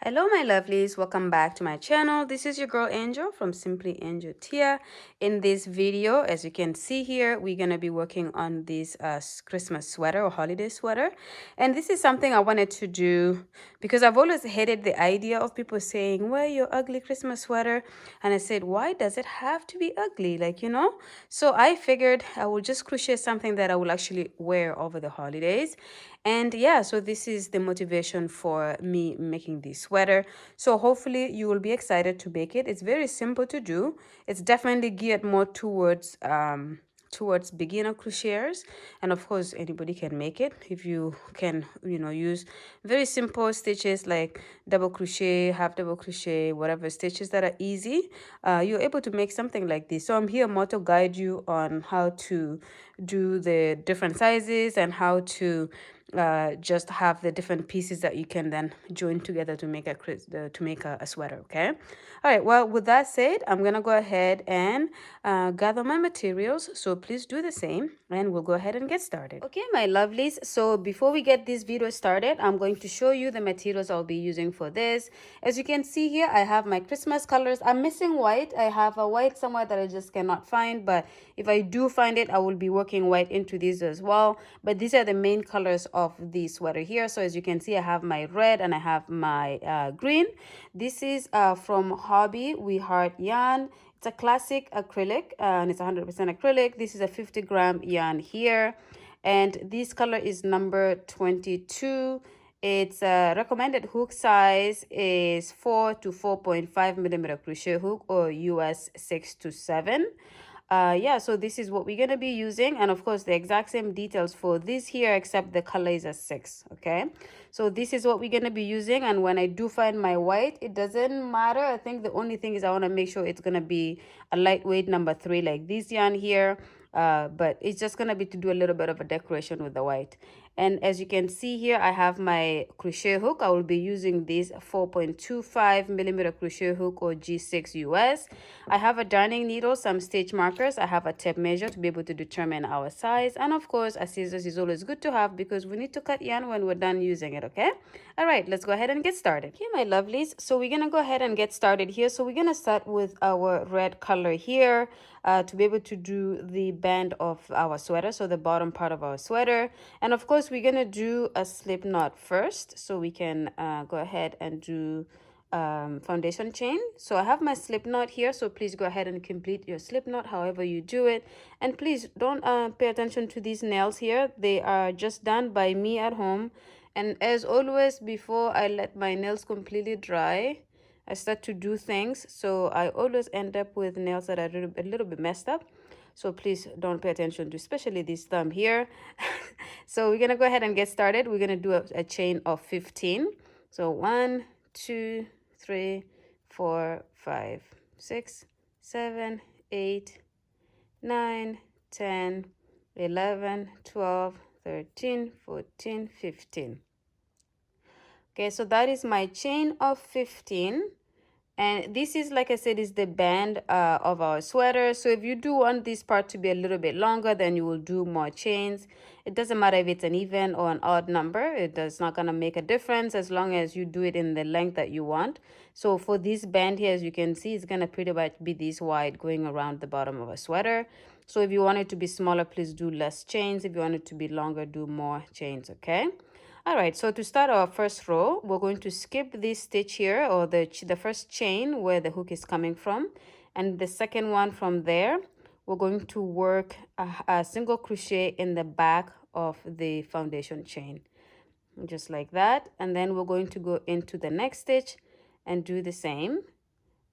Hello my lovelies, welcome back to my channel. This is your girl Angel from Simply Angel Tia. In this video, as you can see here, we're going to be working on this Christmas sweater or holiday sweater. And this is something I wanted to do because I've always hated the idea of people saying, wear your ugly Christmas sweater. And I said, why does it have to be ugly? So I figured I will just crochet something that I will actually wear over the holidays. And yeah, so this is the motivation for me making this sweater. So hopefully you will be excited to make it. It's very simple to do. It's definitely geared more towards beginner crocheters, and of course anybody can make it if you can use very simple stitches like double crochet, half double crochet, whatever stitches that are easy. You're able to make something like this. So I'm here more to guide you on how to do the different sizes and how to just have the different pieces that you can then join together to make a sweater. Okay, all right, well, with that said, I'm gonna go ahead and gather my materials, so please do the same and we'll go ahead and get started. Okay my lovelies, so before we get this video started, I'm going to show you the materials I'll be using for this. As you can see here, I have my Christmas colors. I'm missing white. I have a white somewhere that I just cannot find, but if I do find it, I will be working white into these as well. But these are the main colors of the sweater here. So as you can see, I have my red and I have my green. This is from Hobby We Heart yarn. It's a classic acrylic and it's 100% acrylic. This is a 50-gram yarn here, and this color is number 22. Its recommended hook size is 4 to 4.5 millimeter crochet hook, or US 6 to 7. Yeah, so this is what we're going to be using, and of course the exact same details for this here, except the color is a 6. Okay, so this is what we're going to be using, and when I do find my white, it doesn't matter. I think the only thing is I want to make sure it's going to be a lightweight number 3 like this yarn here. But it's just going to be to do a little bit of a decoration with the white. And as you can see here, I have my crochet hook. I will be using this 4.25 millimeter crochet hook, or G6 US. I have a darning needle, some stitch markers. I have a tape measure to be able to determine our size. And of course, a scissors is always good to have because we need to cut yarn when we're done using it, okay? All right, let's go ahead and get started. Okay, my lovelies. So we're going to go ahead and get started here. So we're going to start with our red color here. To be able to do the band of our sweater, so the bottom part of our sweater. And of course we're gonna do a slip knot first, so we can go ahead and do foundation chain. So I have my slip knot here, so please go ahead and complete your slip knot however you do it. And please don't pay attention to these nails here. They are just done by me at home, and as always, before I let my nails completely dry, I start to do things, so I always end up with nails that are a little bit messed up. So please don't pay attention to especially this thumb here. So we're gonna go ahead and get started. We're gonna do a chain of 15. So 1, 2, 3, 4, 5, 6, 7, 8, 9, 10, 11, 12, 13, 14, 15. Okay, so that is my chain of 15. And this is, like I said, is the band of our sweater. So if you do want this part to be a little bit longer, then you will do more chains. It doesn't matter if it's an even or an odd number. It does not gonna make a difference as long as you do it in the length that you want. So for this band here, as you can see, it's gonna pretty much be this wide going around the bottom of a sweater. So if you want it to be smaller, please do less chains. If you want it to be longer, do more chains, okay? All right, so to start our first row, we're going to skip this stitch here, or the first chain where the hook is coming from, and the second one from there. We're going to work a single crochet in the back of the foundation chain, just like that. And then we're going to go into the next stitch and do the same.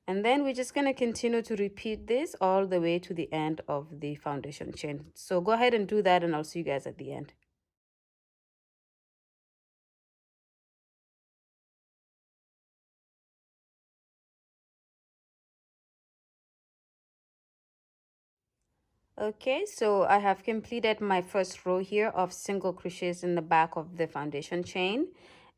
And then we're just going to continue to repeat this all the way to the end of the foundation chain. So go ahead and do that, and I'll see you guys at the end. Okay, so I have completed my first row here of single crochets in the back of the foundation chain.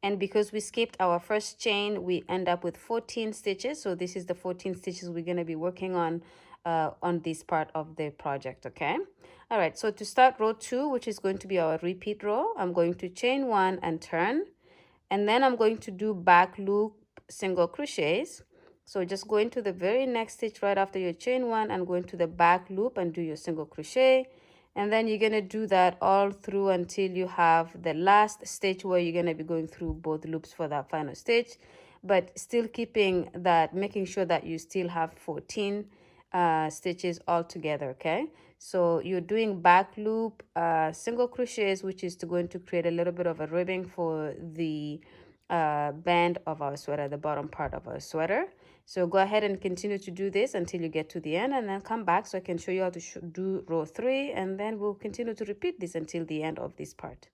And because we skipped our first chain, we end up with 14 stitches. So this is the 14 stitches we're going to be working on this part of the project, okay? All right, so to start row 2, which is going to be our repeat row, I'm going to chain 1 and turn. And then I'm going to do back loop single crochets. So just go into the very next stitch right after your chain one and go into the back loop and do your single crochet. And then you're going to do that all through until you have the last stitch where you're going to be going through both loops for that final stitch, but still keeping that, making sure that you still have 14 stitches all together. Okay, so you're doing back loop, single crochets, which is going to create a little bit of a ribbing for the band of our sweater, the bottom part of our sweater. So go ahead and continue to do this until you get to the end, and then come back so I can show you how to do row 3, and then we'll continue to repeat this until the end of this part.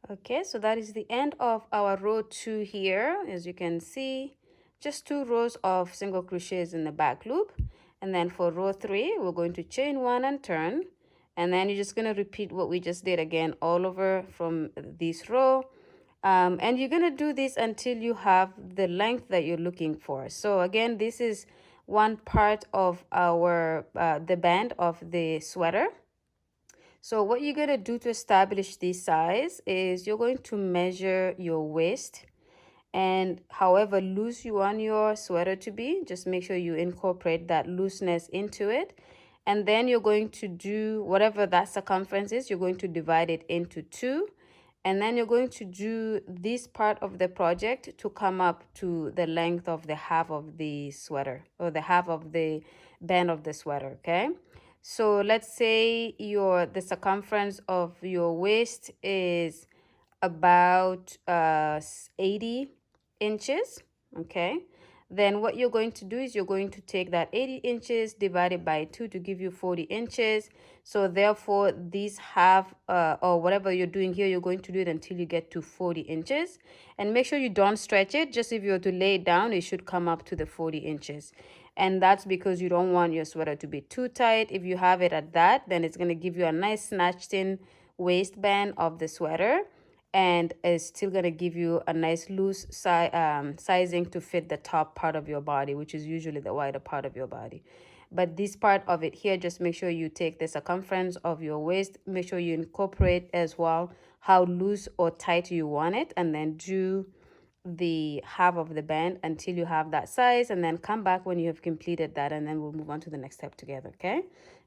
Okay, so that is the end of our row 2 here. As you can see, just 2 rows of single crochets in the back loop. And then for row 3, we're going to chain 1 and turn. And then you're just going to repeat what we just did again all over from this row. And you're going to do this until you have the length that you're looking for. So again, this is one part of our the band of the sweater. So what you're going to do to establish this size is you're going to measure your waist, and however loose you want your sweater to be, just make sure you incorporate that looseness into it. And then you're going to do whatever that circumference is, you're going to divide it into 2. And then you're going to do this part of the project to come up to the length of the half of the sweater, or the half of the band of the sweater, okay? So let's say the circumference of your waist is about 80 inches, okay? Then what you're going to do is you're going to take that 80 inches divided by 2 to give you 40 inches. So therefore, this half or whatever you're doing here, you're going to do it until you get to 40 inches. And make sure you don't stretch it. Just if you were to lay it down, it should come up to the 40 inches. And that's because you don't want your sweater to be too tight. If you have it at that, then it's going to give you a nice snatched in waistband of the sweater, and it's still going to give you a nice loose sizing to fit the top part of your body, which is usually the wider part of your body. But this part of it here, just make sure you take the circumference of your waist, make sure you incorporate as well how loose or tight you want it, and then do the half of the band until you have that size, and then come back when you have completed that, and then we'll move on to the next step together. Okay,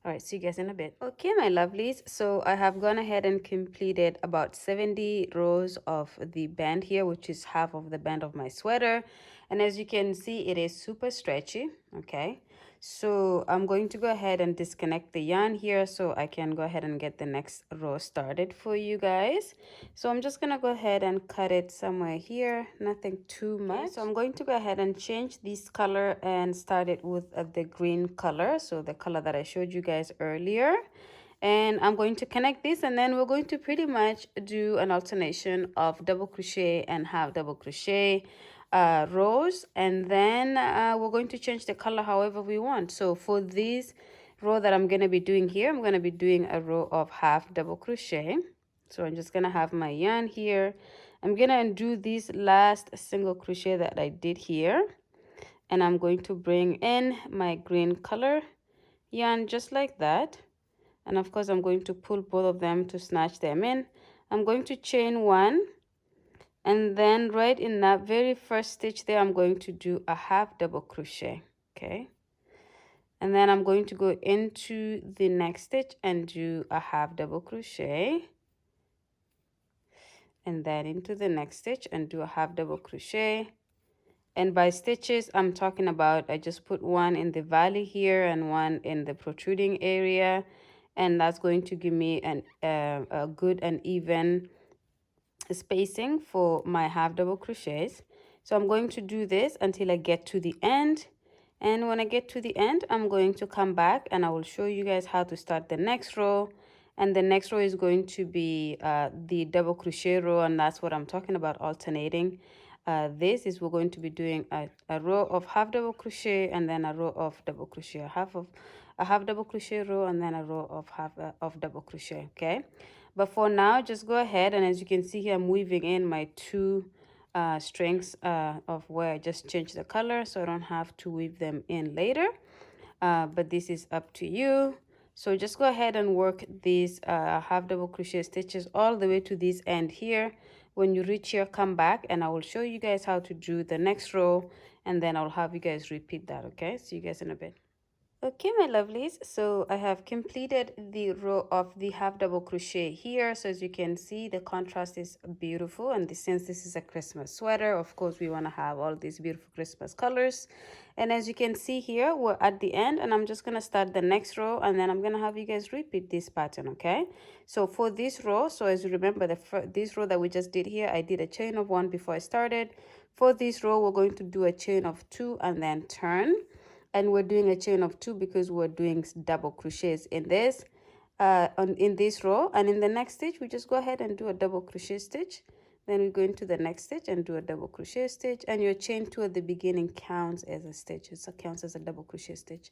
all right, see you guys in a bit. Okay, my lovelies, so I have gone ahead and completed about 70 rows of the band here, which is half of the band of my sweater. And as you can see, it is super stretchy. Okay, so I'm going to go ahead and disconnect the yarn here so I can go ahead and get the next row started for you guys. So I'm just gonna go ahead and cut it somewhere here, nothing too much. Okay, so I'm going to go ahead and change this color and start it with the green color, so the color that I showed you guys earlier. And I'm going to connect this, and then we're going to pretty much do an alternation of double crochet and half double crochet rows, and then we're going to change the color however we want. So for this row that I'm going to be doing here, I'm going to be doing a row of half double crochet. So I'm just going to have my yarn here. I'm going to undo this last single crochet that I did here, and I'm going to bring in my green color yarn just like that. And of course, I'm going to pull both of them to snatch them in. I'm going to chain 1, and then right in that very first stitch there, I'm going to do a half double crochet. Okay, and then I'm going to go into the next stitch and do a half double crochet, and then into the next stitch and do a half double crochet. And by stitches, I'm talking about, I just put one in the valley here and one in the protruding area, and that's going to give me a good and even spacing for my half double crochets. So I'm going to do this until I get to the end, and when I get to the end, I'm going to come back and I will show you guys how to start the next row. And the next row is going to be the double crochet row, and that's what I'm talking about, alternating. This is, we're going to be doing a row of half double crochet and then a row of double crochet, a half double crochet row, and then a row of half of double crochet. Okay, but for now, just go ahead, and as you can see here, I'm weaving in my 2 strings of where I just changed the color, so I don't have to weave them in later. But this is up to you. So just go ahead and work these half double crochet stitches all the way to this end here. When you reach here, come back and I will show you guys how to do the next row, and then I'll have you guys repeat that. Okay, see you guys in a bit. Okay, my lovelies, so I have completed the row of the half double crochet here. So as you can see, the contrast is beautiful, and since this is a Christmas sweater, of course we want to have all these beautiful Christmas colors. And as you can see here, we're at the end, and I'm just going to start the next row, and then I'm going to have you guys repeat this pattern. Okay, so for this row, so as you remember, this row that we just did here, I did a chain of 1 before I started. For this row, we're going to do a chain of 2 and then turn, and we're doing a chain of 2 because we're doing double crochets in this in this row. And in the next stitch, we just go ahead and do a double crochet stitch. Then we go into the next stitch and do a double crochet stitch, and your chain 2 at the beginning counts as a stitch. It counts as a double crochet stitch.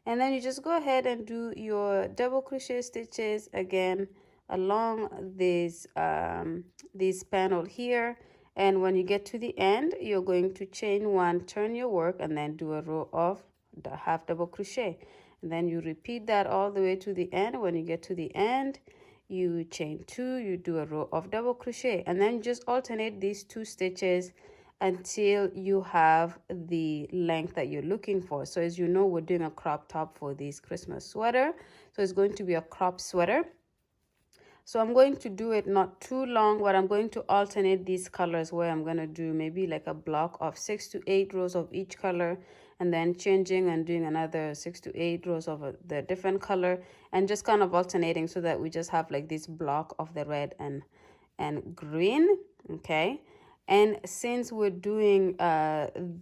And then you just go ahead and do your double crochet stitches again along this panel here. And when you get to the end, you're going to chain 1, turn your work, and then do a row of the half double crochet. And then you repeat that all the way to the end. When you get to the end, you chain 2, you do a row of double crochet, and then just alternate these 2 stitches until you have the length that you're looking for. So as you know, we're doing a crop top for this Christmas sweater, so it's going to be a crop sweater. So I'm going to do it not too long, but I'm going to alternate these colors, where I'm going to do maybe like a block of 6 to 8 rows of each color, and then changing and doing another 6 to 8 rows of the different color, and just kind of alternating so that we just have like this block of the red and green. Okay, and since we're doing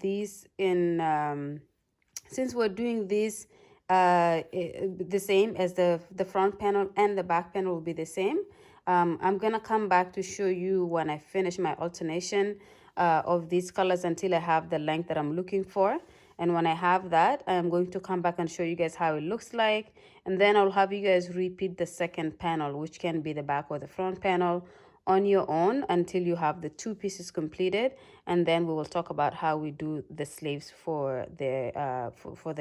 these in since we're doing this the same as the front panel, and the back panel will be the same, I'm gonna come back to show you when I finish my alternation of these colors until I have the length that I'm looking for. And when I have that, I'm going to come back and show you guys how it looks like, and then I'll have you guys repeat the second panel, which can be the back or the front panel, on your own until you have the 2 pieces completed. And then we will talk about how we do the sleeves for the for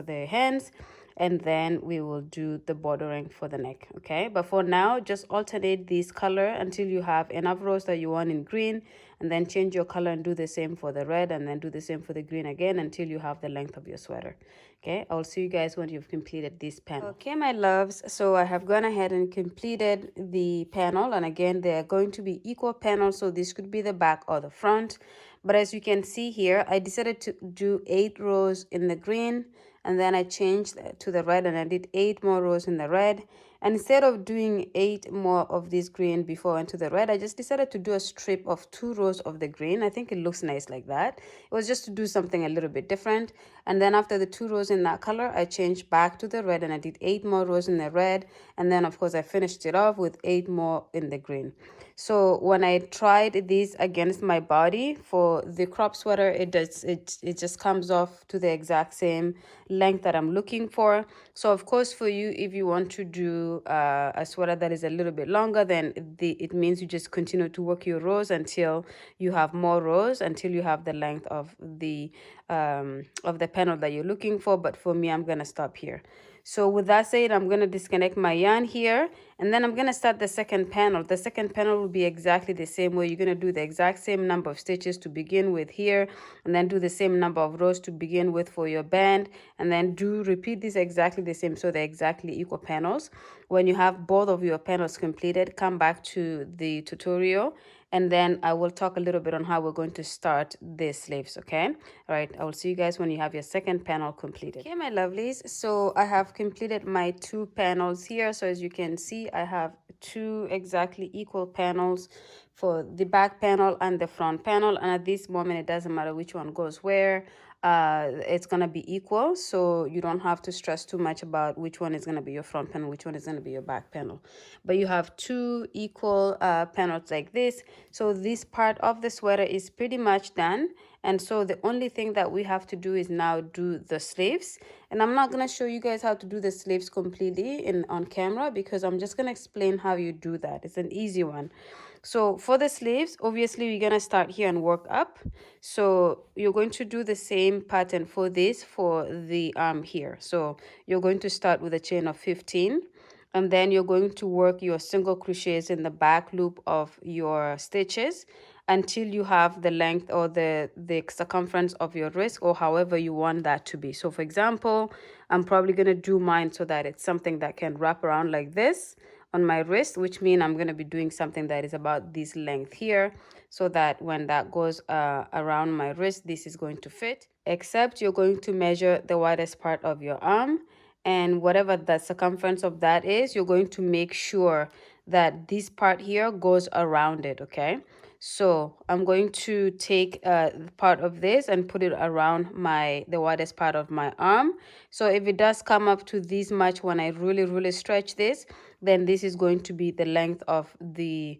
the hands, and then we will do the bordering for the neck. Okay, but for now, just alternate this color until you have enough rows that you want in green, and then change your color and do the same for the red, and then do the same for the green again until you have the length of your sweater. Okay, I'll see you guys when you've completed this panel. Okay, my loves, so I have gone ahead and completed the panel, and again, they're going to be equal panels, so this could be the back or the front. But as you can see here, I decided to do 8 rows in the green, and then I changed to the red and I did 8 more rows in the red. And instead of doing 8 more of this green before I went to the red, I just decided to do a strip of 2 rows of the green. I think it looks nice like that. It was just to do something a little bit different. And then after the 2 rows in that color, I changed back to the red and I did 8 more rows in the red. And then of course I finished it off with 8 more in the green. So when I tried this against my body for the crop sweater, it just comes off to the exact same length that I'm looking for. So of course for you, if you want to do a sweater that is a little bit longer, then it means you just continue to work your rows until you have more rows, until you have the length of the panel that you're looking for. But for me, I'm gonna stop here. So with that said, I'm going to disconnect my yarn here, and then I'm going to start the second panel. The second panel will be exactly the same way. You're going to do the exact same number of stitches to begin with here, and then do the same number of rows to begin with for your band, and then repeat this exactly the same, so they're exactly equal panels. When you have both of your panels completed, come back to the tutorial, and then I will talk a little bit on how we're going to start the sleeves. Okay, all right, I will see you guys when you have your second panel completed. Okay, my lovelies, so I have completed my 2 panels here. So as you can see, I have 2 exactly equal panels for the back panel and the front panel, and at this moment it doesn't matter which one goes where. It's gonna be equal, so you don't have to stress too much about which one is gonna be your front panel, which one is gonna be your back panel. But you have 2 equal panels like this. So this part of the sweater is pretty much done, and so the only thing that we have to do is now do the sleeves. And I'm not gonna show you guys how to do the sleeves completely on camera, because I'm just gonna explain how you do that. It's an easy one. So for the sleeves, obviously we're going to start here and work up. So you're going to do the same pattern for this for the arm here. So you're going to start with a chain of 15, and then you're going to work your single crochets in the back loop of your stitches until you have the length or the circumference of your wrist, or however you want that to be. So for example, I'm probably going to do mine so that it's something that can wrap around like this on my wrist, which means I'm going to be doing something that is about this length here, so that when that goes around my wrist, this is going to fit. Except you're going to measure the widest part of your arm, and whatever the circumference of that is, you're going to make sure that this part here goes around it, okay? So I'm going to take part of this and put it around the widest part of my arm. So if it does come up to this much when I really stretch this, then this is going to be the length of the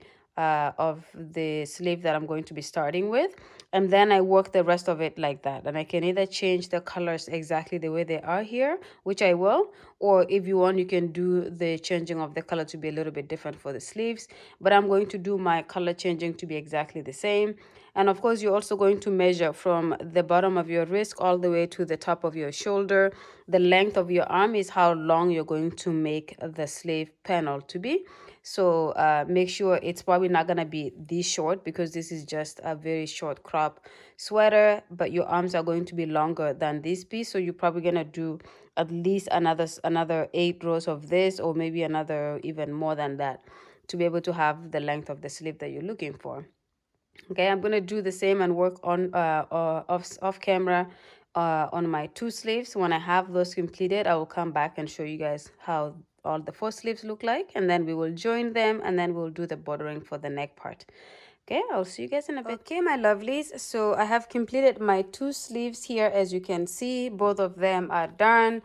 sleeve that I'm going to be starting with. And then I work the rest of it like that. And I can either change the colors exactly the way they are here, which I will, or if you want, you can do the changing of the color to be a little bit different for the sleeves. But I'm going to do my color changing to be exactly the same. And of course, you're also going to measure from the bottom of your wrist all the way to the top of your shoulder. The length of your arm is how long you're going to make the sleeve panel to be. So make sure it's probably not going to be this short, because this is just a very short crop sweater, but your arms are going to be longer than this piece. So you're probably going to do at least another 8 rows of this, or maybe another even more than that, to be able to have the length of the sleeve that you're looking for. Okay, I'm going to do the same and work on off camera on my 2 sleeves. When I have those completed, I will come back and show you guys how all the 4 sleeves look like, and then we will join them, and then we'll do the bordering for the neck part. Okay, I'll see you guys in a bit. Okay, my lovelies, so I have completed my 2 sleeves here. As you can see, both of them are done.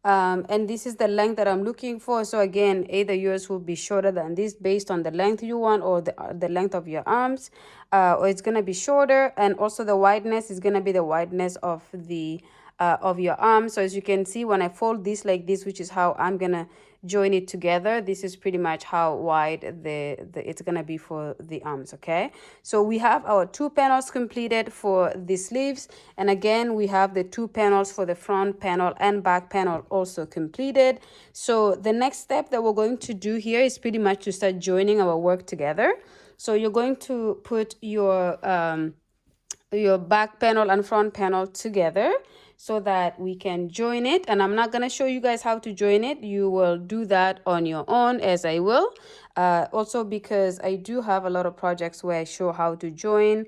And this is the length that I'm looking for. So again, either yours will be shorter than this based on the length you want, or the length of your arms, or it's going to be shorter. And also the wideness is going to be the wideness of your arm. So as you can see, when I fold this like this, which is how I'm gonna join it together, this is pretty much how wide it's gonna be for the arms. Okay, so we have our 2 panels completed for the sleeves, and again we have the 2 panels for the front panel and back panel also completed. So the next step that we're going to do here is pretty much to start joining our work together. So you're going to put your back panel and front panel together so that we can join it. And I'm not going to show you guys how to join it. You will do that on your own, as I will. Also because I do have a lot of projects where I show how to join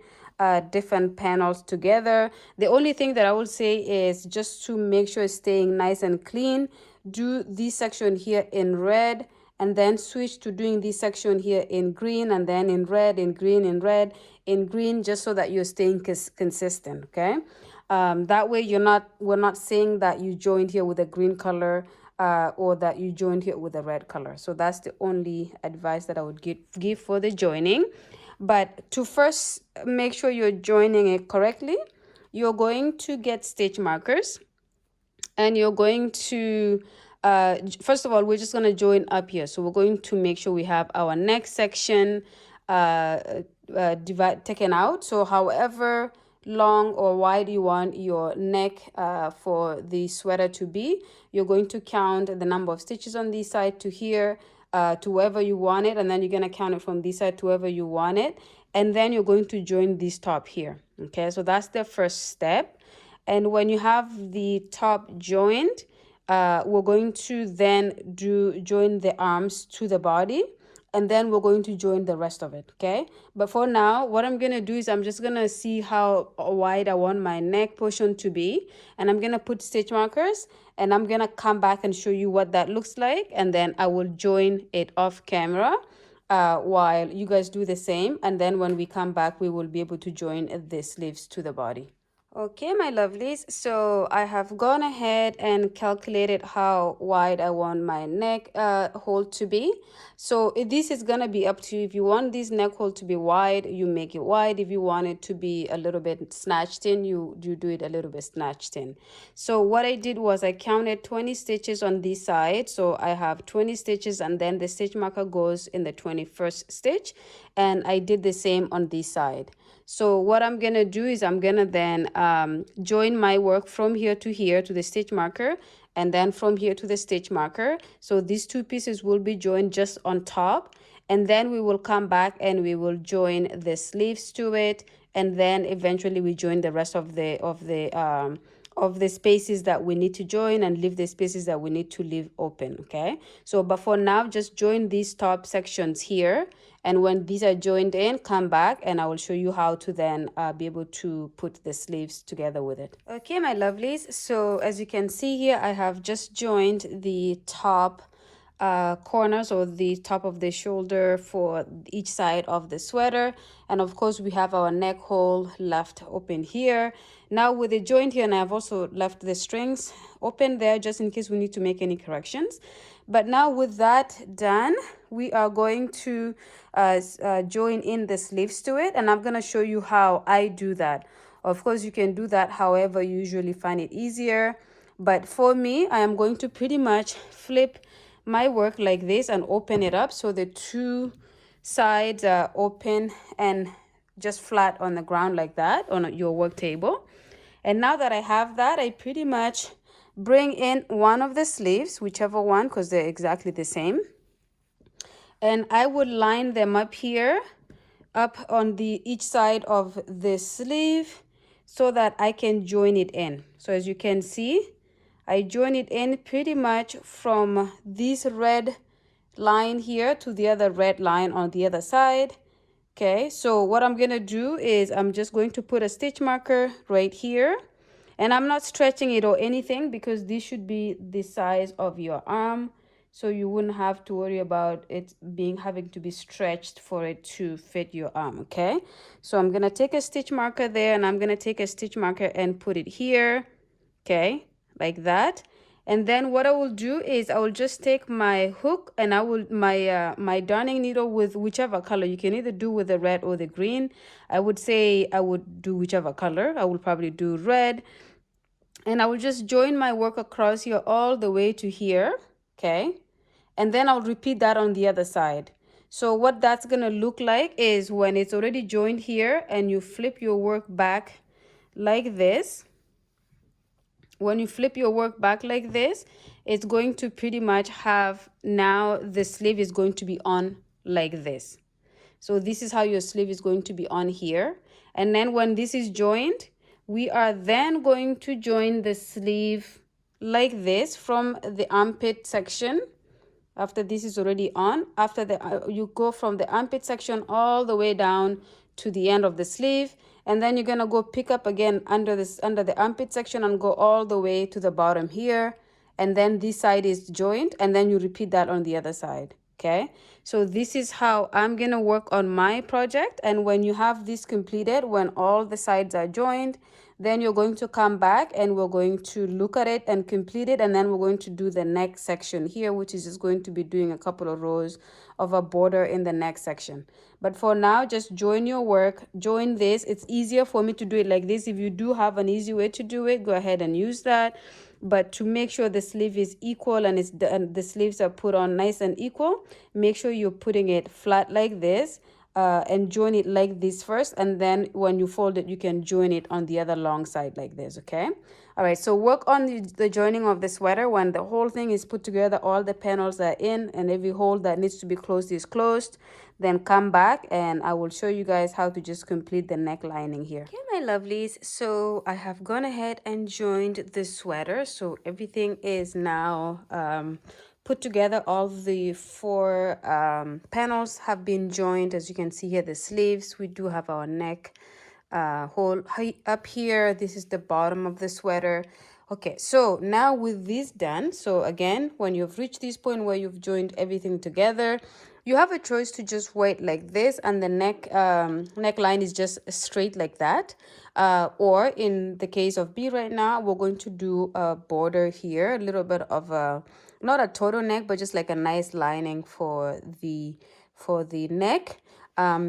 different panels together. The only thing that I will say is, just to make sure it's staying nice and clean, do this section here in red, and then switch to doing this section here in green, and then in red, in green, in red, in green, just so that you're staying consistent. Okay, that way we're not saying that you joined here with a green color or that you joined here with a red color. So that's the only advice that I would give for the joining. But to first make sure you're joining it correctly, you're going to get stitch markers, and you're going to first of all, we're just going to join up here. So we're going to make sure we have our neck section taken out. So however long or wide you want your neck for the sweater to be, you're going to count the number of stitches on this side to here, to wherever you want it, and then you're going to count it from this side to wherever you want it, and then you're going to join this top here. Okay, so that's the first step. And when you have the top joined, we're going to then join the arms to the body, and then we're going to join the rest of it. Okay, but for now, what I'm gonna do is I'm just gonna see how wide I want my neck portion to be, and I'm gonna put stitch markers, and I'm gonna come back and show you what that looks like, and then I will join it off camera while you guys do the same. And then when we come back, we will be able to join the sleeves to the body. Okay, my lovelies, so I have gone ahead and calculated how wide I want my neck hole to be. So this is gonna be up to you. If you want this neck hole to be wide, you make it wide. If you want it to be a little bit snatched in, you do it a little bit snatched in. So what I did was I counted 20 stitches on this side. So I have 20 stitches, and then the stitch marker goes in the 21st stitch, and I did the same on this side. So what I'm gonna do is I'm gonna then join my work from here to the stitch marker, and then from here to the stitch marker. So these two pieces will be joined just on top, and then we will come back and we will join the sleeves to it, and then eventually we join the rest of the spaces that we need to join, and leave the spaces that we need to leave open. Okay, so but for now, just join these top sections here, and when these are joined in, come back and I will show you how to then be able to put the sleeves together with it. Okay, my lovelies, so as you can see here, I have just joined the top corners, or the top of the shoulder for each side of the sweater, and of course we have our neck hole left open here. Now with the joint here, and I've also left the strings open there just in case we need to make any corrections. But now with that done, we are going to join in the sleeves to it, and I'm going to show you how I do that. Of course, you can do that however you usually find it easier, but for me, I am going to pretty much flip my work like this and open it up so the two sides are open and just flat on the ground like that on your work table. And now that I have that, I pretty much bring in one of the sleeves, whichever one, because they're exactly the same, and I would line them up here, up on the each side of the sleeve, so that I can join it in. So as you can see, I join it in pretty much from this red line here to the other red line on the other side. Okay, so what I'm gonna do is I'm just going to put a stitch marker right here, and I'm not stretching it or anything because this should be the size of your arm, so you wouldn't have to worry about it having to be stretched for it to fit your arm. Okay, so I'm gonna take a stitch marker there, and I'm gonna take a stitch marker and put it here. Okay, like that. And then what I will do is I will just take my hook, and I will my darning needle with whichever color. You can either do with the red or the green. I would say I would do whichever color. I will probably do red, and I will just join my work across here all the way to here. Okay, and then I'll repeat that on the other side. So what that's gonna look like is when it's already joined here and you flip your work back like this. When you flip your work back like this, it's going to pretty much have, now the sleeve is going to be on like this. So this is how your sleeve is going to be on here. And then when this is joined, we are then going to join the sleeve like this from the armpit section. After this is already on, after you go from the armpit section all the way down to the end of the sleeve, and then you're gonna go pick up again under the armpit section and go all the way to the bottom here, and then this side is joined, and then you repeat that on the other side. Okay, so this is how I'm gonna work on my project. And when you have this completed, when all the sides are joined, then you're going to come back and we're going to look at it and complete it, and then we're going to do the neck section here, which is just going to be doing a couple of rows of a border in the neck section. But for now, just join your work, join this. It's easier for me to do it like this. If you do have an easy way to do it, go ahead and use that. But to make sure the sleeve is equal and the sleeves are put on nice and equal, make sure you're putting it flat like this. And join it like this first, and then when you fold it, you can join it on the other long side like this. Okay, all right, so work on the joining of the sweater. When the whole thing is put together, all the panels are in, and every hole that needs to be closed is closed, then come back and I will show you guys how to just complete the neck lining here. Okay, my lovelies, so I have gone ahead and joined the sweater, so everything is now put together. All the four panels have been joined. As you can see here, the sleeves, we do have our neck hole up here. This is the bottom of the sweater. Okay, so now with this done, so again, when you've reached this point where you've joined everything together, You have a choice to just wear it like this and the neckline is just straight like that. Or in the case of B right now, we're going to do a border here, a little bit of a, not a total neck, but just like a nice lining for the neck.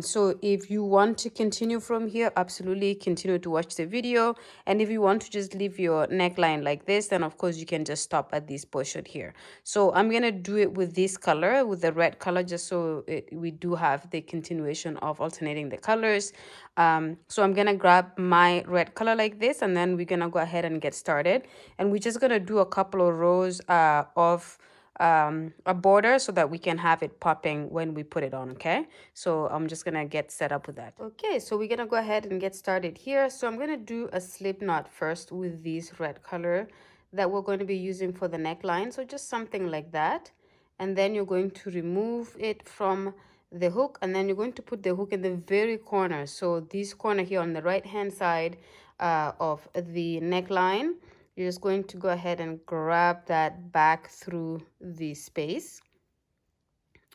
So if you want to continue from here, absolutely continue to watch the video. And if you want to just leave your neckline like this, then of course you can just stop at this portion here. So I'm gonna do it with this color, with the red color, just so we do have the continuation of alternating the colors. So I'm gonna grab my red color like this, and then we're gonna go ahead and get started. And we're just gonna do a couple of rows of a border so that we can have it popping when we put it on. Okay, so I'm just gonna get set up with that. Okay, so we're gonna go ahead and get started here. So I'm gonna do a slip knot first with this red color that we're going to be using for the neckline. So just something like that, and then you're going to remove it from the hook, and then you're going to put the hook in the very corner. So this corner here on the right hand side of the neckline, you're just going to go ahead and grab that back through the space.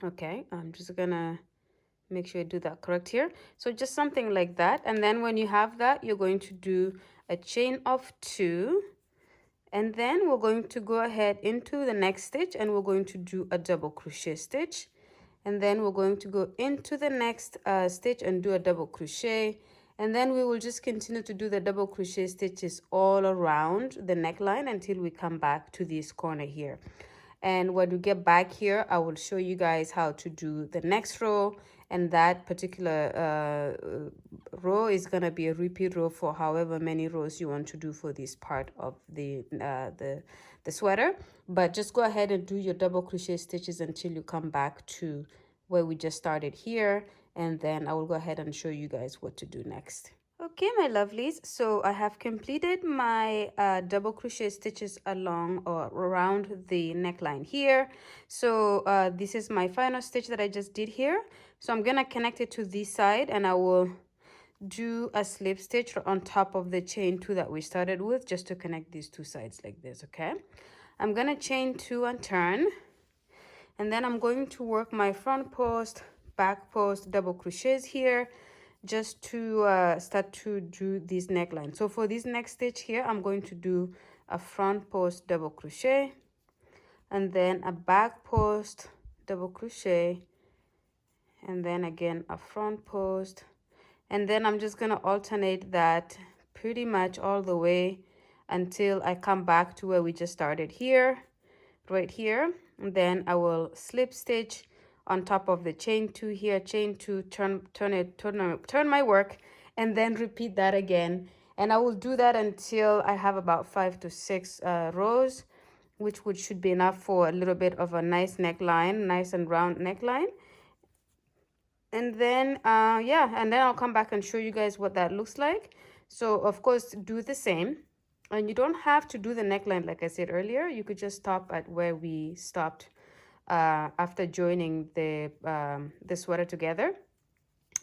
Okay, I'm just gonna make sure I do that correct here. So just something like that, and then when you have that, you're going to do a chain of 2, and then we're going to go ahead into the next stitch and we're going to do a double crochet stitch, and then we're going to go into the next stitch and do a double crochet, and then we will just continue to do the double crochet stitches all around the neckline until we come back to this corner here. And when we get back here, I will show you guys how to do the next row, and that particular row is going to be a repeat row for however many rows you want to do for this part of the sweater. But just go ahead and do your double crochet stitches until you come back to where we just started here, and then I will go ahead and show you guys what to do next. Okay, my lovelies, so I have completed my double crochet stitches along or around the neckline here. So this is my final stitch that I just did here. So I'm gonna connect it to this side, and I will do a slip stitch on top of the chain 2 that we started with, just to connect these two sides like this. Okay, I'm gonna chain 2 and turn, and then I'm going to work my front post, back post, double crochets here, just to start to do this neckline. So for this next stitch here, I'm going to do a front post double crochet, and then a back post double crochet, and then again a front post, and then I'm just gonna alternate that pretty much all the way until I come back to where we just started here, right here. And then I will slip stitch on top of the chain 2 here, chain 2, turn my work, and then repeat that again. And I will do that until I have about 5 to 6 rows, which should be enough for a little bit of a nice neckline, nice and round neckline. And then yeah, and then I'll come back and show you guys what that looks like. So of course, do the same, and you don't have to do the neckline like I said earlier. You could just stop at where we stopped after joining the sweater together.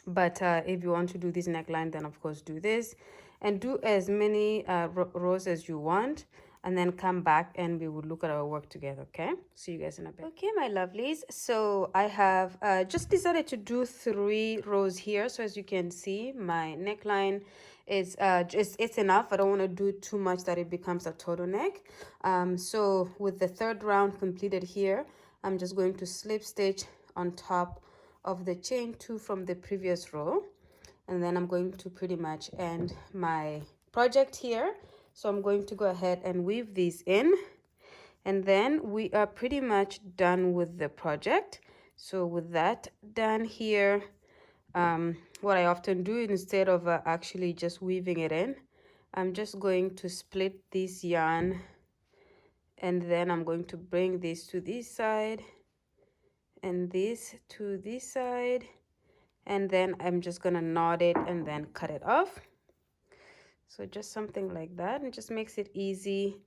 But if you want to do this neckline, then of course do this, and do as many rows as you want, and then come back and we will look at our work together. Okay, see you guys in a bit. Okay, my lovelies, so I have just decided to do 3 rows here. So as you can see, my neckline is it's enough. I don't want to do too much that it becomes a turtleneck. So with the 3rd round completed here, I'm just going to slip stitch on top of the chain 2 from the previous row, and then I'm going to pretty much end my project here. So I'm going to go ahead and weave these in, and then we are pretty much done with the project. So with that done here, what I often do, instead of actually just weaving it in, I'm just going to split this yarn, and then I'm going to bring this to this side and this to this side, and then I'm just gonna knot it and then cut it off. So just something like that, and just makes it easy.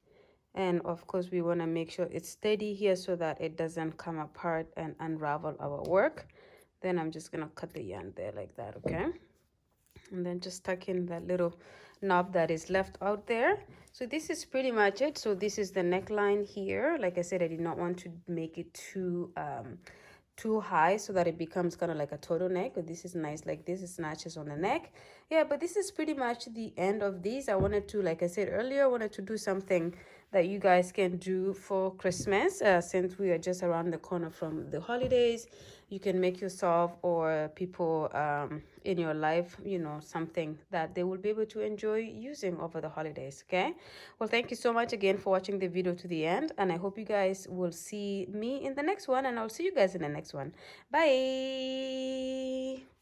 And of course we want to make sure it's steady here so that it doesn't come apart and unravel our work. Then I'm just gonna cut the yarn there like that. Okay, and then just tuck in that little knob that is left out there. So this is pretty much it. So this is the neckline here. Like I said, I did not want to make it too too high so that it becomes kind of like a turtleneck. But this is nice, like this, it snatches on the neck. Yeah, but this is pretty much the end of these. I wanted to, like I said earlier, I wanted to do something that you guys can do for Christmas, since we are just around the corner from the holidays. You can make yourself or people in your life, something that they will be able to enjoy using over the holidays. Okay, well, thank you so much again for watching the video to the end, and I hope you guys will see me in the next one, and I'll see you guys in the next one. Bye.